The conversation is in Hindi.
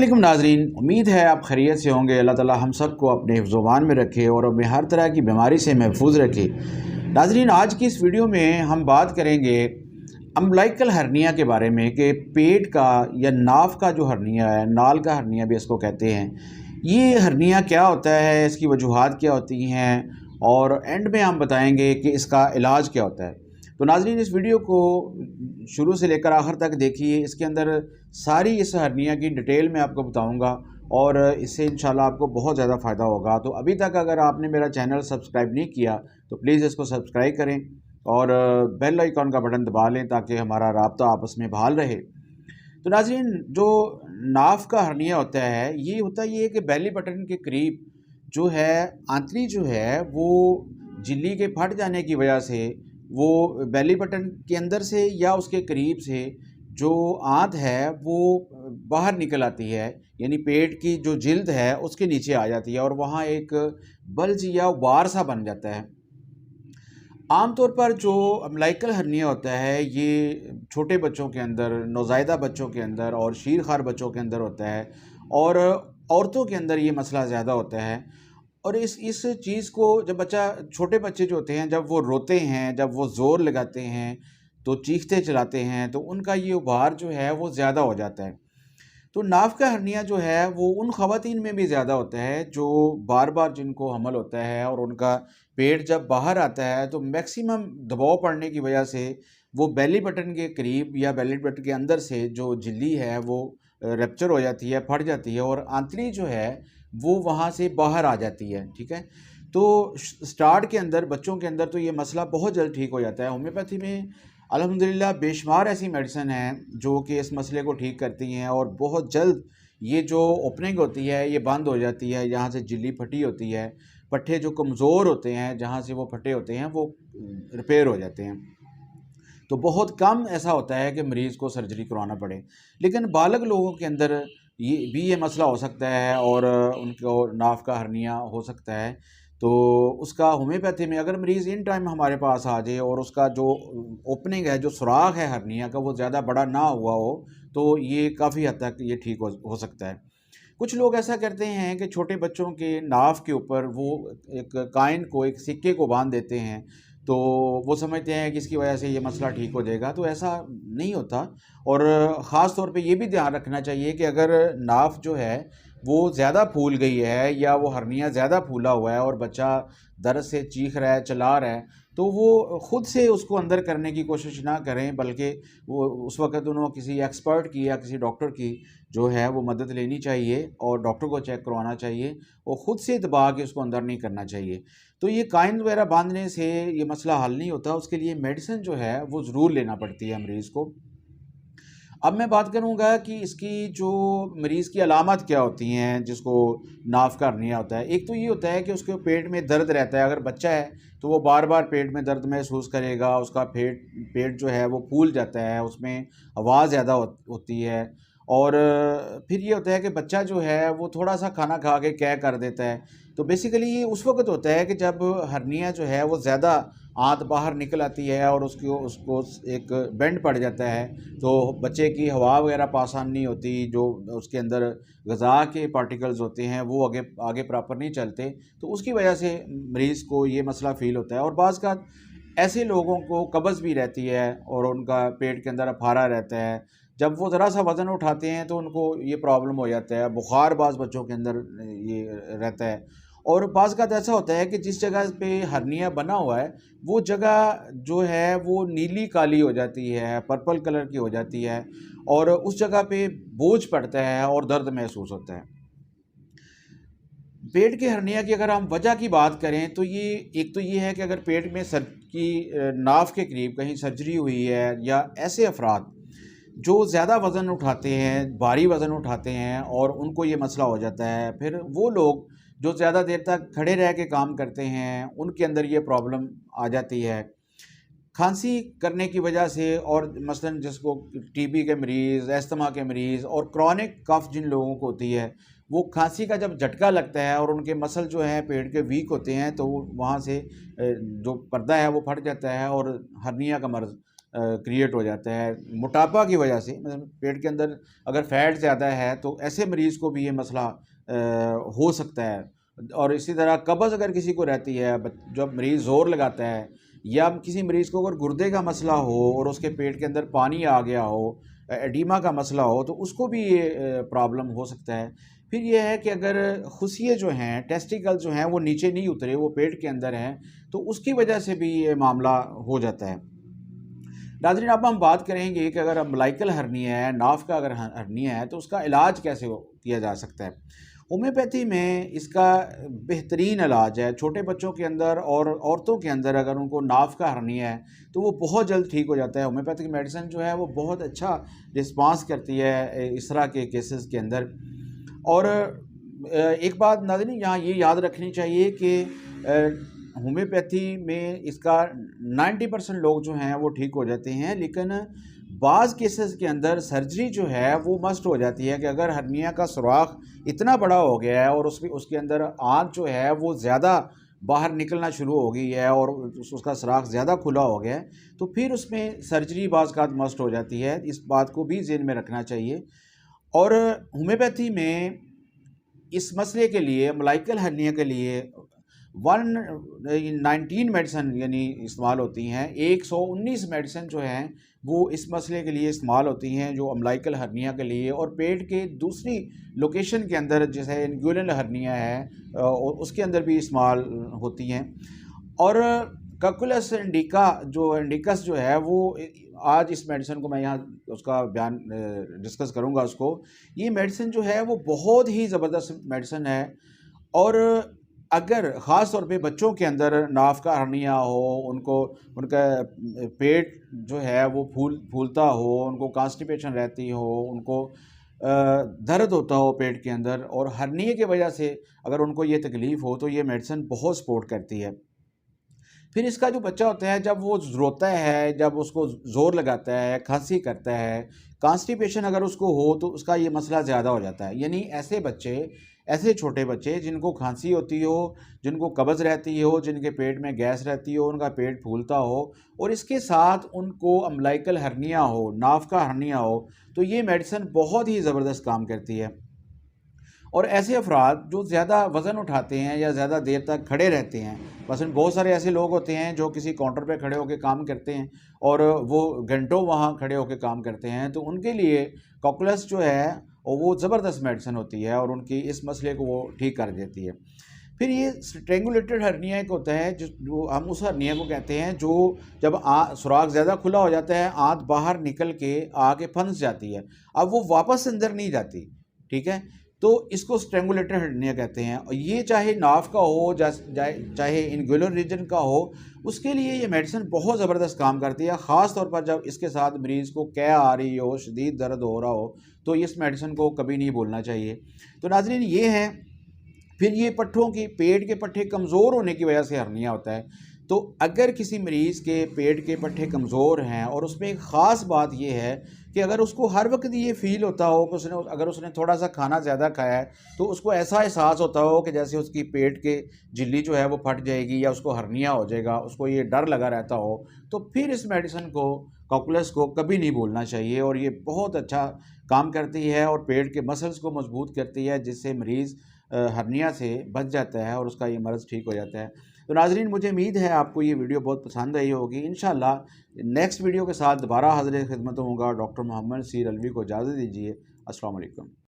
अस्सलाम नाजरीन, उम्मीद है आप खैरियत से होंगे। अल्लाह ताला हम सब को अपने हिफ्ज़-ओ-मान में रखे और हमें हर तरह की बीमारी से महफूज रखे। नाजरीन, आज की इस वीडियो में हम बात करेंगे अम्बिलिकल हर्निया के बारे में कि पेट का या नाफ का जो हर्निया है, नाल का हर्निया भी इसको कहते हैं, ये हर्निया क्या होता है, इसकी वजूहात क्या होती हैं और एंड में हम बताएंगे कि इसका इलाज क्या होता है। तो नाज़रीन, इस वीडियो को शुरू से लेकर आखिर तक देखिए। इसके अंदर सारी इस हर्निया की डिटेल में आपको बताऊंगा और इससे इंशाल्लाह आपको बहुत ज़्यादा फ़ायदा होगा। तो अभी तक अगर आपने मेरा चैनल सब्सक्राइब नहीं किया तो प्लीज़ इसको सब्सक्राइब करें और बेल आइकॉन का बटन दबा लें ताकि हमारा राब्ता आपस में बहाल रहे। तो नाज़रीन, जो नाफ का हर्निया होता है ये होता है कि बेली बटन के करीब जो है आंतड़ी जो है वो झिल्ली के फट जाने की वजह से वो बेली बटन के अंदर से या उसके करीब से जो आंत है वो बाहर निकल आती है, यानी पेट की जो जिल्द है उसके नीचे आ जाती है और वहाँ एक बल्ज या वार सा बन जाता है। आमतौर पर जो अम्बिलिकल हर्निया होता है ये छोटे बच्चों के अंदर, नौज़ायदा बच्चों के अंदर और शीरखार बच्चों के अंदर होता है और औरतों के अंदर ये मसला ज़्यादा होता है। और इस चीज़ को जब छोटे बच्चे जो होते हैं जब वो रोते हैं, जब वो ज़ोर लगाते हैं तो चीखते चलाते हैं तो उनका ये उभार जो है वो ज़्यादा हो जाता है। तो नाफ का हर्निया जो है वो उन ख़वातीन में भी ज़्यादा होता है जो बार बार जिनको हमल होता है और उनका पेट जब बाहर आता है तो मैक्सिमम दबाव पड़ने की वजह से वो बेली बटन के करीब या बेली बटन के अंदर से जो झिल्ली है वो रप्चर हो जाती है, फट जाती है और आंतड़ी जो है वो वहाँ से बाहर आ जाती है। ठीक है, तो स्टार्ट के अंदर बच्चों के अंदर तो ये मसला बहुत जल्द ठीक हो जाता है। होम्योपैथी में अल्हम्दुलिल्लाह बेशुमार ऐसी मेडिसिन हैं जो कि इस मसले को ठीक करती हैं और बहुत जल्द ये जो ओपनिंग होती है ये बंद हो जाती है, जहाँ से झिल्ली फटी होती है, पट्टे जो कमज़ोर होते हैं जहाँ से वो फटे होते हैं वो रिपेयर हो जाते हैं। तो बहुत कम ऐसा होता है कि मरीज़ को सर्जरी करवाना पड़े, लेकिन बालग लोगों के अंदर ये मसला हो सकता है और उनको नाफ का हर्निया हो सकता है। तो उसका होम्योपैथी में अगर मरीज़ इन टाइम हमारे पास आ जाए और उसका जो ओपनिंग है, जो सुराख है हर्निया का, वो ज़्यादा बड़ा ना हुआ हो तो ये काफ़ी हद तक ये ठीक हो सकता है। कुछ लोग ऐसा करते हैं कि छोटे बच्चों के नाफ के ऊपर वो एक कॉइन को, एक सिक्के को बांध देते हैं, तो वो समझते हैं कि इसकी वजह से ये मसला ठीक हो जाएगा। तो ऐसा नहीं होता और ख़ास तौर पे ये भी ध्यान रखना चाहिए कि अगर नाफ जो है वो ज़्यादा फूल गई है या वो हर्निया ज़्यादा फूला हुआ है और बच्चा दर्द से चीख रहा है, चिल्ला रहा है, तो वो ख़ुद से उसको अंदर करने की कोशिश ना करें, बल्कि वो उस वक़्त उन्होंने किसी एक्सपर्ट की या किसी डॉक्टर की जो है वो मदद लेनी चाहिए और डॉक्टर को चेक करवाना चाहिए और ख़ुद से दबा के उसको अंदर नहीं करना चाहिए। तो ये कॉइन वगैरह बांधने से ये मसला हल नहीं होता, उसके लिए मेडिसिन जो है वो ज़रूर लेना पड़ती है मरीज़ को। अब मैं बात करूंगा कि इसकी जो मरीज़ की अलामत क्या होती हैं जिसको नाफ का हर्निया होता है। एक तो ये होता है कि उसके पेट में दर्द रहता है। अगर बच्चा है तो वो बार बार पेट में दर्द महसूस करेगा, उसका पेट जो है वो फूल जाता है, उसमें आवाज़ ज़्यादा होती है और फिर ये होता है कि बच्चा जो है वो थोड़ा सा खाना खा के क्या कर देता है। तो बेसिकली ये उस वक्त होता है कि जब हर्निया जो है वो ज़्यादा आंत बाहर निकल आती है और उसको एक बेंड पड़ जाता है, तो बच्चे की हवा वगैरह पास नहीं होती, जो उसके अंदर ग़िज़ा के पार्टिकल्स होते हैं वो आगे आगे प्रॉपर नहीं चलते, तो उसकी वजह से मरीज़ को ये मसला फ़ील होता है। और बाज़ का ऐसे लोगों को कब्ज़ भी रहती है और उनका पेट के अंदर अफारा रहता है, जब वो ज़रा सा वज़न उठाते हैं तो उनको ये प्रॉब्लम हो जाता है। बुखार बाज़ बच्चों के अंदर ये रहता है और बाज़ का ऐसा होता है कि जिस जगह पे हर्निया बना हुआ है वो जगह जो है वो नीली काली हो जाती है, पर्पल कलर की हो जाती है और उस जगह पे बोझ पड़ता है और दर्द महसूस होता है। पेट के हर्निया की अगर हम वजह की बात करें तो ये एक तो ये है कि अगर पेट में नाफ के करीब कहीं सर्जरी हुई है या ऐसे अफराद जो ज़्यादा वज़न उठाते हैं, भारी वज़न उठाते हैं और उनको ये मसला हो जाता है। फिर वो लोग जो ज़्यादा देर तक खड़े रह के काम करते हैं उनके अंदर ये प्रॉब्लम आ जाती है। खांसी करने की वजह से और मसलन जिसको टीबी के मरीज़, अस्थमा के मरीज़ और क्रॉनिक कफ जिन लोगों को होती है, वो खांसी का जब झटका लगता है और उनके मसल जो हैं पेट के वीक होते हैं तो वहाँ से जो पर्दा है वो फट जाता है और हर्निया का मर्ज़ क्रिएट हो जाता है मोटापा की वजह से। मतलब पेट के अंदर अगर फैट ज़्यादा है तो ऐसे मरीज़ को भी ये मसला हो सकता है। और इसी तरह कब्ज़ अगर किसी को रहती है, जब मरीज़ ज़ोर लगाता है, या किसी मरीज़ को अगर गुर्दे का मसला हो और उसके पेट के अंदर पानी आ गया हो, एडीमा का मसला हो, तो उसको भी ये प्रॉब्लम हो सकता है। फिर ये है कि अगर खुसिये जो हैं, टेस्टिकल जो हैं, वो नीचे नहीं उतरे, वो पेट के अंदर हैं, तो उसकी वजह से भी ये मामला हो जाता है। नाज़रीन, अब हम बात करेंगे कि अगर अम्बिलिकल हर्निया है, नाफ का अगर हर्निया है, तो उसका इलाज कैसे किया जा सकता है। होम्योपैथी में इसका बेहतरीन इलाज है। छोटे बच्चों के अंदर और औरतों के अंदर अगर उनको नाफ का हर्निया है तो वो बहुत जल्द ठीक हो जाता है। होम्योपैथिक मेडिसिन जो है वो बहुत अच्छा रिस्पांस करती है इस तरह के केसेस के अंदर। और एक बात नाज़रीन यहाँ ये याद रखनी चाहिए कि होम्योपैथी में इसका 90% लोग जो हैं वो ठीक हो जाते हैं, लेकिन बाज़ केसेस के अंदर सर्जरी जो है वो मस्ट हो जाती है कि अगर हर्निया का सुराख इतना बड़ा हो गया है और उसके अंदर आँत जो है वो ज़्यादा बाहर निकलना शुरू हो गई है और उसका सुराख ज़्यादा खुला हो गया है, तो फिर उसमें सर्जरी बाज़ का मस्ट हो जाती है। इस बात को भी ज़हन में रखना चाहिए। और होम्योपैथी में इस मसले के लिए, अम्बिलिकल हर्निया के लिए 119 मेडिसिन यानी इस्तेमाल होती हैं। 119 मेडिसिन जो हैं वो इस मसले के लिए इस्तेमाल होती हैं, जो अम्बिलिकल हर्निया के लिए। और पेट के दूसरी लोकेशन के अंदर जैसे इंग्युलर हर्निया है उसके अंदर भी इस्तेमाल होती हैं। और कैलकुलस इंडिकस जो है वो आज इस मेडिसिन को मैं यहाँ उसका बयान डिस्कस करूँगा उसको। ये मेडिसिन जो है वो बहुत ही ज़बरदस्त मेडिसिन है। और अगर ख़ास तौर पे बच्चों के अंदर नाफ का हर्निया हो, उनका पेट जो है वो फूलता हो, उनको कॉन्स्टिपेशन रहती हो, उनको दर्द होता हो पेट के अंदर, और हर्निया की वजह से अगर उनको ये तकलीफ़ हो, तो ये मेडिसिन बहुत सपोर्ट करती है। फिर इसका जो बच्चा होता है जब वो रोता है, जब उसको ज़ोर लगाता है, खांसी करता है, कॉन्स्टिपेशन अगर उसको हो तो उसका ये मसला ज़्यादा हो जाता है। यानी ऐसे छोटे बच्चे जिनको खांसी होती हो, जिनको कब्ज़ रहती हो, जिनके पेट में गैस रहती हो, उनका पेट फूलता हो और इसके साथ उनको अम्बिलिकल हर्निया हो, नाफ का हर्निया हो, तो ये मेडिसिन बहुत ही ज़बरदस्त काम करती है। और ऐसे अफराद जो ज़्यादा वज़न उठाते हैं या ज़्यादा देर तक खड़े रहते हैं, मसलन बहुत सारे ऐसे लोग होते हैं जो किसी काउंटर पे खड़े होकर काम करते हैं और वो घंटों वहाँ खड़े होकर काम करते हैं, तो उनके लिए कैलकुलस जो है वो ज़बरदस्त मेडिसिन होती है और उनकी इस मसले को वो ठीक कर देती है। फिर ये स्ट्रेंगुलेटेड हर्निया एक होता है जो हम उस हर्निया को कहते हैं जो जब सुराख ज़्यादा खुला हो जाता है, आंत बाहर निकल के आके फंस जाती है, अब वो वापस अंदर नहीं जाती। ठीक है, तो इसको स्ट्रेंगुलेटेड हर्निया कहते हैं। और ये चाहे नाफ का हो चाहे इंगुलर रीजन का हो, उसके लिए ये मेडिसिन बहुत ज़बरदस्त काम करती है। ख़ास तौर पर जब इसके साथ मरीज़ को कै आ रही हो, शदीद दर्द हो रहा हो, तो इस मेडिसिन को कभी नहीं भूलना चाहिए। तो नाज़रीन ये है। फिर ये पेट के पट्टे कमज़ोर होने की वजह से हर्निया होता है। तो अगर किसी मरीज़ के पेट के पट्टे कमज़ोर हैं, और उसमें एक ख़ास बात ये है कि अगर उसको हर वक्त ये फ़ील होता हो कि अगर उसने थोड़ा सा खाना ज़्यादा खाया है तो उसको ऐसा एहसास होता हो कि जैसे उसकी पेट के झिल्ली जो है वो फट जाएगी या उसको हर्निया हो जाएगा, उसको ये डर लगा रहता हो, तो फिर इस मेडिसिन को, कैलकुलस को, कभी नहीं भूलना चाहिए। और ये बहुत अच्छा काम करती है और पेट के मसल्स को मजबूत करती है, जिससे मरीज़ हर्निया से बच जाता है और उसका ये मर्ज़ ठीक हो जाता है। तो नाज़रीन, मुझे उम्मीद है आपको ये वीडियो बहुत पसंद आई होगी। इंशाअल्लाह नेक्स्ट वीडियो के साथ दोबारा हाज़िर खिदमत होऊंगा। डॉक्टर मोहम्मद सीर अलवी को इजाज़त दीजिए। अस्सलाम वालेकुम।